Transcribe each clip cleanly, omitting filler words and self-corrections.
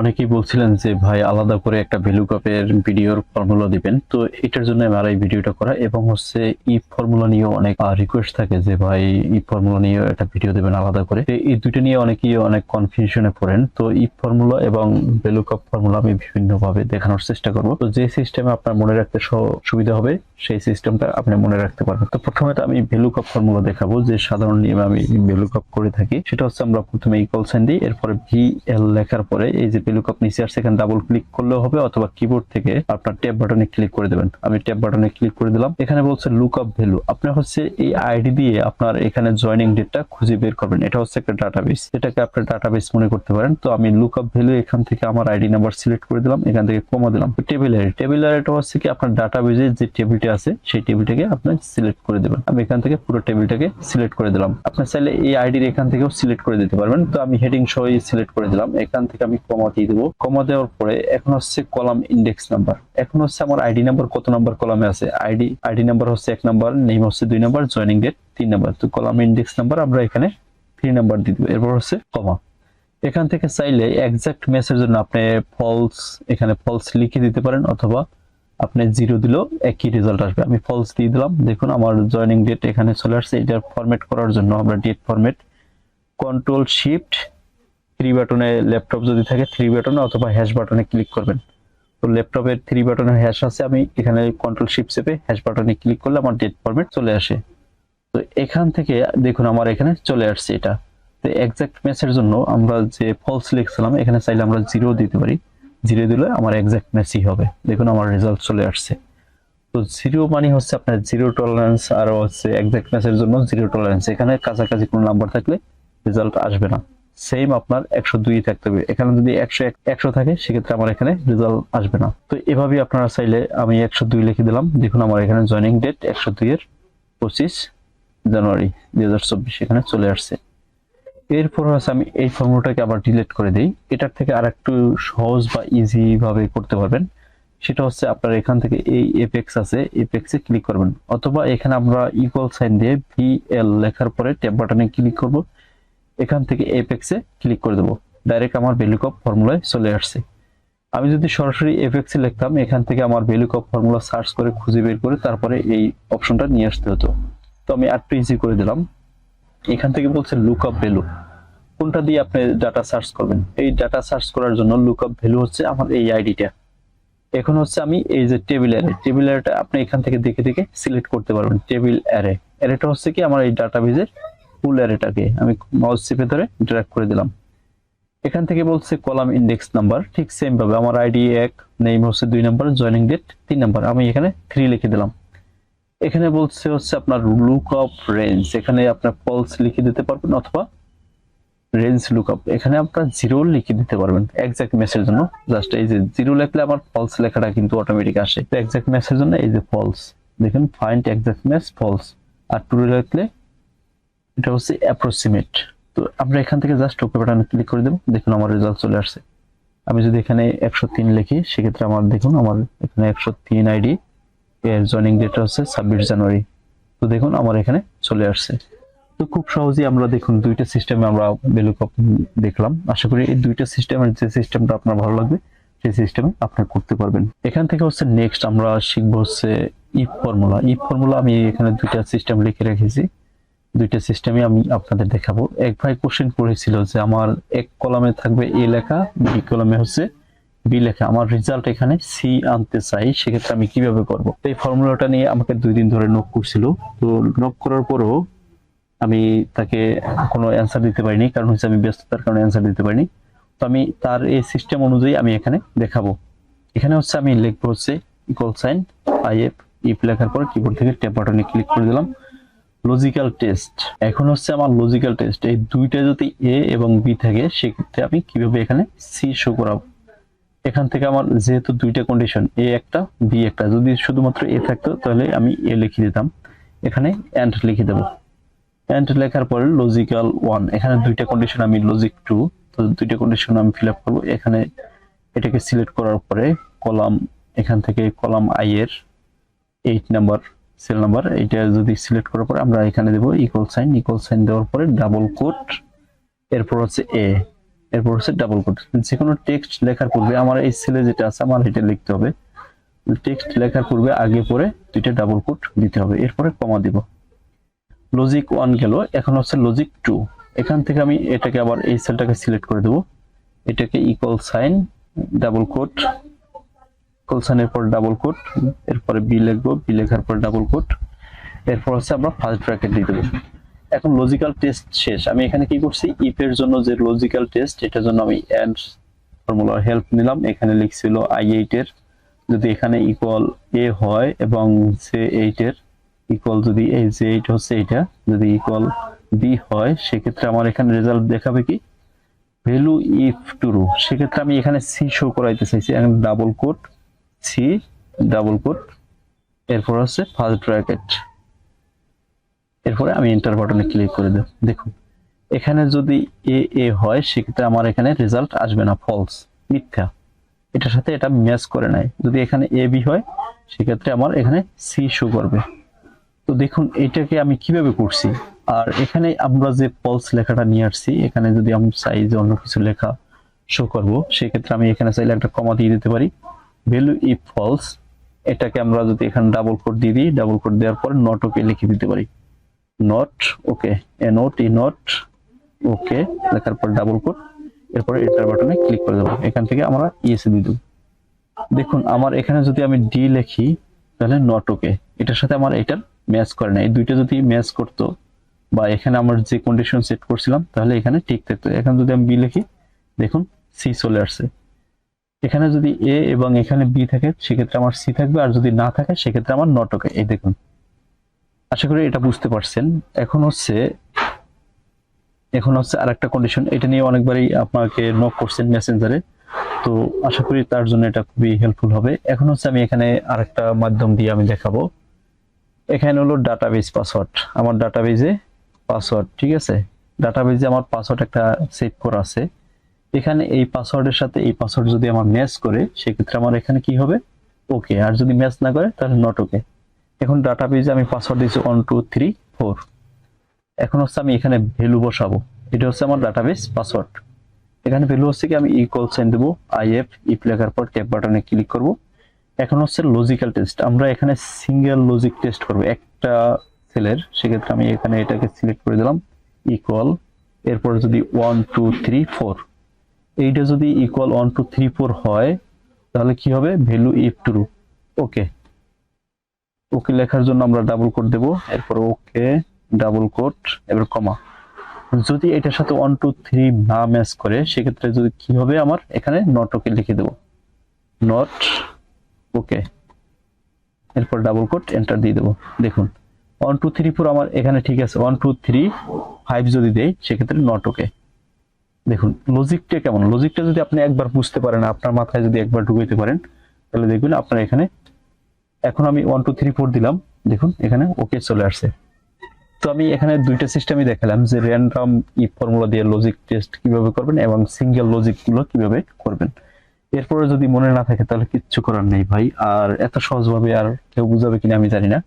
অনেকেই বলছিলেন যে ভাই আলাদা করে একটা ভ্লুকআপের ভিডিওর ফর্মুলা দিবেন, তো এটার জন্য আমার এই ভিডিওটা করা। এবং হচ্ছে ইফ ফর্মুলা নিয়ে অনেক রিকোয়েস্ট থাকে যে ভাই ইফ ফর্মুলা নিয়ে একটা ভিডিও দিবেন আলাদা করে। এই দুটো নিয়ে অনেকেই অনেক কনফিউশনে পড়েন। তো ইফ ফর্মুলা এবং ভ্লুকআপ ফর্মুলা আমি বিভিন্ন ভাবে দেখানোর চেষ্টা করব। তো যে সিস্টেমে আপনার মনে রাখতে সুবিধা হবে সেই সিস্টেমটা আপনি মনে রাখতে পারবেন। তো প্রথমে আমি ভ্লুকআপ ফর্মুলা দেখাবো, যে সাধারণ নিয়মে আমি ভ্লুকআপ করে থাকি। সেটা হচ্ছে আমরা প্রথমে ইকুয়াল সাইন দিই, এরপরে ভিএল লেখার পরে এই যে ভ্লুকআপ নিচে আসছে এখানে ডাবল ক্লিক করলেও হবে, অথবা কিবোর্ড থেকে আপনার ট্যাব বাটনে ক্লিক করে দেবেন। আমি ট্যাব বাটনে ক্লিক করে দিলাম। এখানে বলছে লুকআপ ভ্যালু। আপনার হচ্ছে এই আইডি দিয়ে আপনার এখানে জয়েনিং ডেটটা খুঁজে বের করবেন। এটা হচ্ছে একটা ডাটাবেস, এটাকে আপনার ডাটাবেস মনে করতে পারেন। তো আমি লুকআপ ভ্যালু এখান থেকে আমার আইডি নাম্বার সিলেক্ট করে দিলাম, এখান থেকে কমা দিলাম। টেবিল আইডি, টেবিল আইডিটা হচ্ছে কি আপনার ডাটাবেসে যে টেবিলটা আছে সেই টেবিলটাকে আপনি সিলেক্ট করে দেবেন। আমি এখান থেকে পুরো টেবিলটাকে সিলেক্ট করে দিলাম। আপনি চাইলে এই আইডির এখান থেকেও সিলেক্ট করে দিতে পারবেন। তো আমি হেডিং সহ সিলেক্ট করে দিলাম। এখান থেকে আমি কমা দিয়ে দেবো। কমা দেওয়ার পরে এখন হচ্ছে কলাম ইন্ডেক্স নাম্বার। এখন হচ্ছে আমার আইডি নাম্বার কত নাম্বার কলামে আছে। আইডি নাম্বার হচ্ছে 1 নাম্বার, নেম হচ্ছে 2 নাম্বার, জয়েনিং ডেট 3 নাম্বার। তো কলাম ইন্ডেক্স নাম্বার আমরা এখানে 3 নাম্বার দিয়ে দেবো। এরপর হচ্ছে কমা। এখান থেকে চাইলে এক্সাক্ট ম্যাচের জন্য আপনি ফলস, এখানে ফলস লিখে দিতে পারেন, অথবা আপনি 0 দিলেও একই রেজাল্ট আসবে। আমি ফলস দিয়ে দিলাম। দেখুন আমার জয়েনিং ডেট এখানে চলে আসছে। এটার ফরম্যাট করার জন্য আমরা ডেট ফরম্যাট কন্ট্রোল শিফট 3 বাটনে, ল্যাপটপ যদি থাকে 3 বাটনে অথবা হ্যাশ বাটনে ক্লিক করবেন। তো ল্যাপটপের 3 বাটনের হ্যাশ আছে, আমি এখানে কন্ট্রোল শিফট চেপে হ্যাশ বাটনে ক্লিক করলে আমার ডেট ফরম্যাট চলে আসে। তো এখান থেকে দেখুন আমার এখানে চলে আসছে এটা। তো এক্সাক্ট ম্যাচের জন্য আমরা যে ফলস লিখছিলাম এখানে চাইলে আমরা 0 দিতে পারি। 0 দিলে আমার এক্সাক্ট ম্যাচই হবে। দেখুন আমার রেজাল্ট চলে আসছে। তো 0 মানে হচ্ছে আপনার 0 টলারেন্স, আর হচ্ছে এক্সাক্ট ম্যাচের জন্য 0 টলারেন্স। এখানে কাছাকাছি কোনো নাম্বার থাকলে রেজাল্ট আসবে না। সেম আপনার 102 থাকতে হবে। এখানে যদি 100 থাকে সেক্ষেত্রে আমার এখানে রেজাল্ট আসবে না। তো এভাবেই আপনারা চাইলে, আমি 102 লিখে দিলাম। দেখুন আমার এখানে জয়েনিং ডেট 102 এর 25 জানুয়ারি 2024 এখানে চলে আসছে। এরপর হচ্ছে আমি এই ফর্মুলাটাকে আবার ডিলিট করে দিই। এটার থেকে আর একটু সহজ বা ইজি ভাবে করতে পারবেন। সেটা হচ্ছে আপনার এখান থেকে এই এপেক্স আছে, এপেক্সে ক্লিক করবেন, অথবা এখানে আমরা ইকুয়াল সাইন দিয়ে ভিএল লেখার পরে ট্যাব বাটনে ক্লিক করব। এখান থেকে এপেক্সে ক্লিক করে দেবো। ডাইরেক্ট আমার ভ্লুকআপ ফর্মুলায় চলে আসছে। আমি যদি সরাসরি এপেক্সে লিখতাম, এখান থেকে আমার ভ্লুকআপ ফর্মুলা সার্চ করে খুঁজে বের করে তারপরে এই অপশনটা নিয়ে আসতে হতো। তো আমি একটু ইজি করে দিলাম। এখান থেকে বলছে লুকআপ ভ্যালু, কোনটা দিয়ে আপনি ডাটা সার্চ করবেন। এই ডাটা সার্চ করার জন্য লুকআপ ভ্যালু হচ্ছে আমার এই আইডিটা। এখন হচ্ছে আমি এই যে টেবিল অ্যারে, টেবিল অ্যারেটা আপনি এখান থেকে দেখে দেখে সিলেক্ট করতে পারবেন। টেবিল অ্যারে, অ্যারেটা হচ্ছে কি আমার এই ডাটাবেজের ফুল অ্যারেটাকে আমি মাউস চেপে ধরে ড্র্যাগ করে দিলাম। এখান থেকে বলছে কলাম ইন্ডেক্স নাম্বার, ঠিক সেম ভাবে আমার আইডি 1, নেম হচ্ছে 2 নাম্বার, জয়েনিং ডেট 3 নাম্বার, আমি এখানে 3 লিখে দিলাম। এখানে বলছে হচ্ছে আপনার লুকআপ রেঞ্জ, এখানে আপনার ফলস লিখে দিতে পারবেন, অথবা রেঞ্জ লুকআপ এখানে আপনার 0 লিখে দিতে পারবেন এক্সাক্ট ম্যাচের জন্য। জাস্ট এই যে 0 লিখলে আমার ফলস লেখাটা কিন্তু অটোমেটিক আসে। তো এক্সাক্ট ম্যাচের জন্য এই যে ফলস, দেখুন ফাইন্ড এক্সাক্ট ম্যাচ ফলস। আর ট্রু লিখলে এটা হচ্ছে অ্যাপ্রক্সিমেট। তো আমরা এখান থেকে জাস্ট ওকে বাটনে ক্লিক করে দেব। দেখুন আমার রেজাল্ট চলে আসছে। আমি যদি এখানে 103 লিখি সেক্ষেত্রে আমার দেখুন আমার এখানে 103 আইডি, এর জয়েনিং ডেট হচ্ছে 26 জানুয়ারি। তো দেখুন আমার এখানে চলে আসছে। তো খুব সহজেই আমরা দেখুন দুইটা সিস্টেমে আমরা ভ্লুকআপ দেখলাম। আশা করি এই দুইটা সিস্টেমের যে সিস্টেমটা আপনার ভালো লাগবে সেই সিস্টেমে আপনি করতে পারবেন। এখান থেকে হচ্ছে নেক্সট আমরা শিখবো হচ্ছে ইফ ফর্মুলা। ইফ ফর্মুলা আমি এখানে দুইটা সিস্টেম লিখে রেখেছি, দুইটা সিস্টেমে আমি আপনাদের দেখাবো। এক ভাই কোশ্চেন করেছিল যে আমার এক কলামে থাকবে এ লেখা, বি কলামে হচ্ছে বি লেখা, আমার রেজাল্ট এখানে সি আনতে চাই, সেক্ষেত্রে আমি কিভাবে করব। তো এই ফর্মুলাটা নিয়ে আমাকে 2 দিন ধরে নক করছিল। তো নক করার পরেও আমি তাকে কোনো অ্যান্সার দিতে পারিনি, কারণ হচ্ছে আমি ব্যস্ততার কারণে অ্যান্সার দিতে পারিনি। তো আমি তার এই সিস্টেম অনুযায়ী আমি এখানে দেখাবো। এখানে হচ্ছে আমি লিখবো হচ্ছে ইকুয়াল সাইন IF, ইফ লেখার পর কিবোর্ড থেকে ট্যাব বাটনে ক্লিক করে দিলাম। লজিক্যাল টেস্ট, এখন হচ্ছে আমার লজিক্যাল টেস্ট, এই দুইটা যদি এ এবং বি থাকে সেক্ষেত্রে আমি কিভাবে এখানে সি শো করাবো। এখান থেকে আমার যেহেতু দুইটা কন্ডিশন, এ একটা বি একটা, যদি শুধুমাত্র এ থাকতো তাহলে আমি এ লিখে দিতাম, এখানে এন্ড লিখে দেবো। এন্ড লেখার পরে লজিক্যাল 1, এখানে দুইটা কন্ডিশন, আমি লজিক 2, তো দুইটা কন্ডিশন আমি ফিল আপ করবো। এখানে এটাকে সিলেক্ট করার পরে কলাম, এখান থেকে কলাম আই এর 8 নাম্বার সেল নাম্বার, এটা যদি সিলেক্ট করার পরে আমরা এখানে দেবো ইকুয়াল সাইন দেওয়ার পরে ডাবল কোট, এরপর হচ্ছে এ, এরপর হচ্ছে ডাবল কোট। যে কোনো টেক্সট লেখার পূর্বে আমার এই সেলে যেটা আছে আমার এটা লিখতে হবে, টেক্সট লেখার পূর্বে আগে পরে দুইটা ডাবল কোট দিতে হবে, এরপরে কমা দিব। লজিক 1 গেল, এখন হচ্ছে লজিক 2। এখান থেকে আমি এটাকে আবার এই সেলটাকে সিলেক্ট করে দেব, এটাকে equal sign double quote, equal সাইনের পর ডাবল কোট, এরপরে বি লিখবো, বি লেখার পর ডাবল কোট, এরপর হচ্ছে আমরা ফার্স্ট ব্র্যাকেট দিয়ে দেবো। এখন লজিক্যাল টেস্ট শেষ। আমি এখানে কি করছি, ইফ এর জন্য যে লজিক্যাল টেস্ট এটার জন্য আমি এন্ড ফর্মুলার হেল্প নিলাম। এখানে লিখছিল i8 এর যদি এখানে ইকুয়াল এ হয় এবং j8 এর ইকুয়াল যদি এই j8 হচ্ছে এটা যদি ইকুয়াল বি হয়, সেক্ষেত্রে আমার এখানে রেজাল্ট দেখাবে কি ভ্যালু ইফ ট্রু। সেক্ষেত্রে আমি এখানে সি শো করাইতে চাইছি, এখানে double quote C double quote, এরপর হচ্ছে ফার্স্ট ব্র্যাকেট, এরপরে আমি এন্টার বাটনে ক্লিক করে দেব। দেখুন এখানে যদি এ হয় সেক্ষেত্রে আমার এখানে রেজাল্ট আসবে না, ফলস, মিথ্যা, এটার সাথে এটা ম্যাচ করে নাই। যদি এখানে এ বি হয় সেক্ষেত্রে আমার এখানে সি শো করবে। তো দেখুন এটাকে আমি কিভাবে করছি। আর এখানে আমরা যে ফলস লেখাটা নিয়ে আসছি, এখানে যদি আমি চাই যে অন্য কিছু লেখা শো করব, সেক্ষেত্রে আমি এখানে চাইলে একটা কমা দিয়ে দিতে পারি, ভ্যালু ইফ ফলস, এটাকে আমরা যদি এখানে ডাবল কোট দিয়ে দিই, ডাবল কোট দেওয়ার পর নট ওকে লিখে দিতে পারি, নট ওকে, নট ওকে লেখার পর ডাবল কোট, এরপরে এন্টার বাটনে ক্লিক করে দেবো। এখান থেকে আমরা ইএস দিয়ে দেবো। দেখুন আমার এখানে যদি আমি ডি লিখি তাহলে নট ওকে, এটার সাথে আমার এটার ম্যাচ করে না। এই দুইটা যদি ম্যাচ করতো বা এখানে আমার যে কন্ডিশন সেট করছিলাম তাহলে এখানে ঠিক থাকতো। এখানে যদি আমি বি লিখি দেখুন সি চলে আসছে। এখানে যদি এ এবং এখানে বি থাকে সেক্ষেত্রে আমার সি থাকবে, আর যদি না থাকে সেক্ষেত্রে আমার নট ওকে। এই দেখুন, আশা করি এটা বুঝতে পারছেন। এখন হচ্ছে আরেকটা কন্ডিশন, এটা নিয়ে অনেকবারই আপনাকে নক করছেন মেসেঞ্জারে, তো আশা করি তার জন্য এটা খুবই হেল্পফুল হবে। এখন হচ্ছে আমি এখানে আরেকটা মাধ্যম দিয়ে আমি দেখাবো। এখানে হলো ডাটাবেজ পাসওয়ার্ড, আমার ডাটাবেজে পাসওয়ার্ড, ঠিক আছে, ডাটাবেজে আমার পাসওয়ার্ড একটা সেট করা আছে। এখানে এই পাসওয়ার্ডের সাথে এই পাসওয়ার্ড যদি আমার ম্যাচ করে সেক্ষেত্রে আমার এখানে কি হবে ওকে, আর যদি ম্যাচ না করে তাহলে নট ওকে। এখন ডাটাবেজে আমি পাসওয়ার্ড দিয়েছি 1 2 3 4। এখন হচ্ছে আমি এখানে ভ্যালু বসাবো, এটা হচ্ছে আমার ডাটাবেস পাসওয়ার্ড। এখানে ভ্যালু হচ্ছে কি আমি ইকুয়াল সাইন দেবো, আইএফ ইফ লেখার পর ট্যাব বাটনে ক্লিক করব। এখন হচ্ছে লজিক্যাল টেস্ট, আমরা এখানে সিঙ্গেল লজিক টেস্ট করব একটা সেলের, সেক্ষেত্রে আমি এখানে এটাকে সিলেক্ট করে দিলাম ইকুয়াল, এরপর যদি 1 2 3 4, এইটা যদি ইকুয়াল 1 2 3 4 হয় তাহলে কি হবে ভ্যালু ইফ ট্রু। ওকে, ওকে লেখার জন্য আমরা ডাবল কোট দেব, এরপর ওকে ডাবল কোট, এবার কমা। যদি এটার সাথে 1 2 3 না ম্যাচ করে সেক্ষেত্রে যদি কি হবে আমার এখানে নট ওকে লিখে দেব, নট ওকে, এরপর ডাবল কোট এন্টার দিয়ে দেব। দেখুন 1 2 3 4 আমার এখানে ঠিক আছে, 1 2 3 5 যদি দেই সেক্ষেত্রে নট ওকে। দেখুন লজিকটা কেমন, লজিকটা যদি আপনি একবার বুঝতে পারেন, আপনার মাথায় যদি একবার ঢুকাইতে পারেন তাহলে দেখবেন আপনার এখানে, এখন আমি 1 2 3 4 দিলাম, দেখুন এখানে ওকে চলে আসছে। তো আমি এখানে দুইটা সিস্টেমই দেখালাম যে র্যান্ডম ইফ ফর্মুলা দিয়ে লজিক টেস্ট কিভাবে করবেন এবং সিঙ্গেল লজিক গুলো কিভাবে করবেন। এরপরে যদি মনে না থাকে তাহলে কিচ্ছু করার নেই ভাই। আর এত সহজভাবে আর কেউ বুঝাবে কিনা আমি জানি না,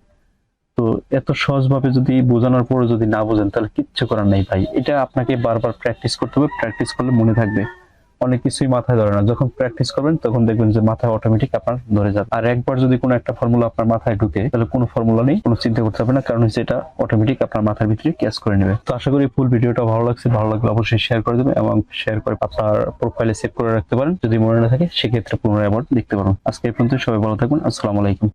তো এত সহজভাবে যদি বোঝানোর পরে যদি না বোঝেন তাহলে কিচ্ছু করার নেই ভাই। এটা আপনাকে বারবার প্র্যাকটিস করতে হবে, প্র্যাকটিস করলে মনে থাকবে। অনেক কিছুই মাথায় ধরে না, যখন প্র্যাকটিস করবেন তখন দেখবেন যে মাথায় অটোমেটিক আপনার ধরে যাবে। আর একবার যদি কোনো একটা ফর্মুলা আপনার মাথায় ঢুকে তাহলে কোনো ফর্মুলা নেই, কোনো চিন্তা করতে হবে না, কারণ হচ্ছে এটা অটোমেটিক আপনার মাথার ভিতরে ক্যাচ করে নেবে। তো আশা করি ফুল ভিডিওটা ভালো লাগছে, ভালো লাগলে অবশ্যই শেয়ার করে দেবেন এবং শেয়ার করে আপনার প্রোফাইলে সেভ করে রাখতে পারেন। যদি মনে না থাকে সেক্ষেত্রে পুনরায় আবার দেখতে পারেন। আজকে এই পর্যন্ত, সবাই ভালো থাকবেন, আসসালামু আলাইকুম।